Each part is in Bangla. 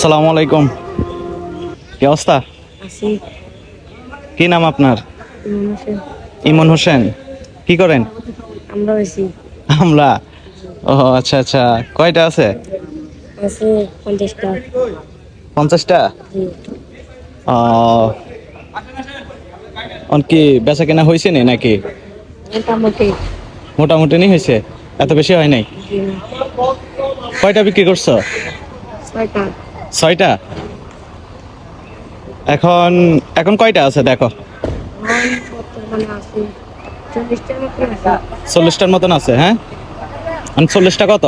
আসসালামু আলাইকুম। কি অবস্থা? আছি। কি নাম আপনার? ইমন হোসেন। ইমন হোসেন। কি করেন? আমরা হয়েছি আমরা। ও আচ্ছা আচ্ছা, কয়টা আছে? আছে 50টা। 50টা? জি। কি বেচা কেনা হয়েছে নি নাকি? মোটামুটি। মোটামুটি নি হয়েছে, এত বেশি হয় নাই। জি না। কয়টা বিক্রি করছো? 6টা। 6টা? এখন এখন কয়টা আছে দেখো? বর্তমানে আছে 40টার মতো আছে। 40টার মতন আছে। হ্যাঁ, 40টা কত?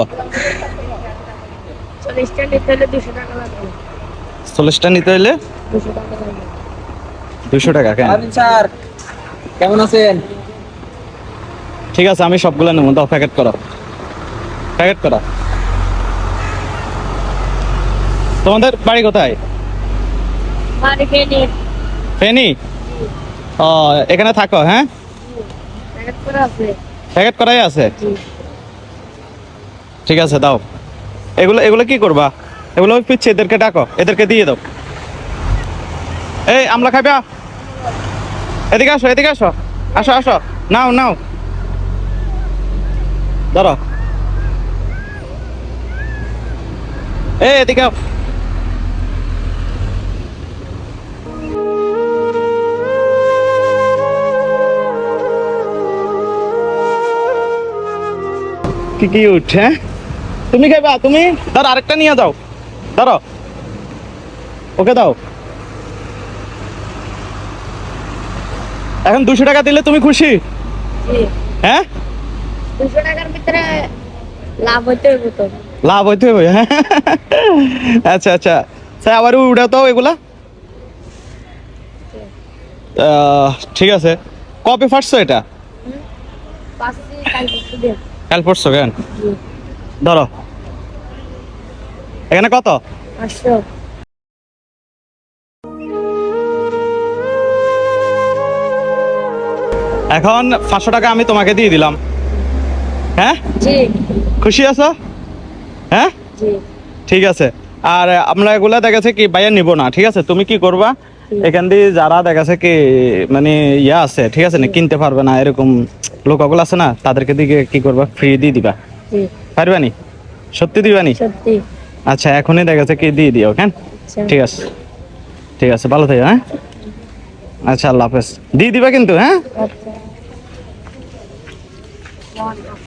40টা নিতে হলে 200 টাকা লাগবে। 40টা নিতে হলে 200 টাকা লাগবে। 200 টাকা? কেন? স্যার কেমন আছেন? ঠিক আছে, আমি সবগুলো নেবো। দাও, প্যাকেট করো, প্যাকেট করো। তোমাদের বাড়ি কোথায়? বাড়ি ফেনি। ফেনী? ও, এখানে থাকো? হ্যাঁ, প্যাকেট করে আছে। প্যাকেট করাই আছে। জি। ঠিক আছে, দাও। এগুলো এগুলো কি করবা? এগুলো পিচ্ছে, এদেরকে ডাকো, এদেরকে দিয়ে দাও। এই আমলা খাইবা? এদিকে আসো, এদিকে আসো, আসো আসো, নাও নাও, ধরো। এই এদিকে আও। কি কিউট। হ্যাঁ, তুমি খাইবা? তুমি ধর, আরেকটা নিয়ে যাও, ধরো, ওকে দাও। এখন 200 টাকা দিলে তুমি খুশি? জি। হ্যাঁ, 200 টাকার ভিতরে লাভ হইতে হইব তো। লাভ হইতে হবে। হ্যাঁ, আচ্ছা আচ্ছা, স্যার আবার উড়াও তো এগুলা। ঠিক আছে। কবে ফাটছো এটা? পাঁচটি কাল করতে দিন। কাল পড়ছো? কেন? জি। ধরো, এখানে কত? 500। এখন 500 টাকা আমি তোমাকে দিয়ে দিলাম। হ্যাঁ, জি। খুশি আছো? হ্যাঁ, জি। ঠিক আছে। আর আমরা এগুলা দেখাচ্ছে কি ভাইয়া নিব না, ঠিক আছে? তুমি কি করবা, জি। এখান দিয়ে যারা দেখাচ্ছে কি মানে ইয়া আছে, ঠিক আছে না, কিনতে পারবে না এরকম লোকগুলো আছে না, তাদেরকে দিকে কি করবা, ফ্রি দিয়ে দিবা। জি। পারবানি? সত্যি দিবানি? সত্যি। আচ্ছা, এখনই দেখাচ্ছে কি দিয়ে দিও। কেন? আচ্ছা। ঠিক আছে, ঠিক আছে, ভালো থেকো। হ্যাঁ, আচ্ছা, আল্লাহ হাফেজ। দিয়ে দিবা কিন্তু। হ্যাঁ। আচ্ছা।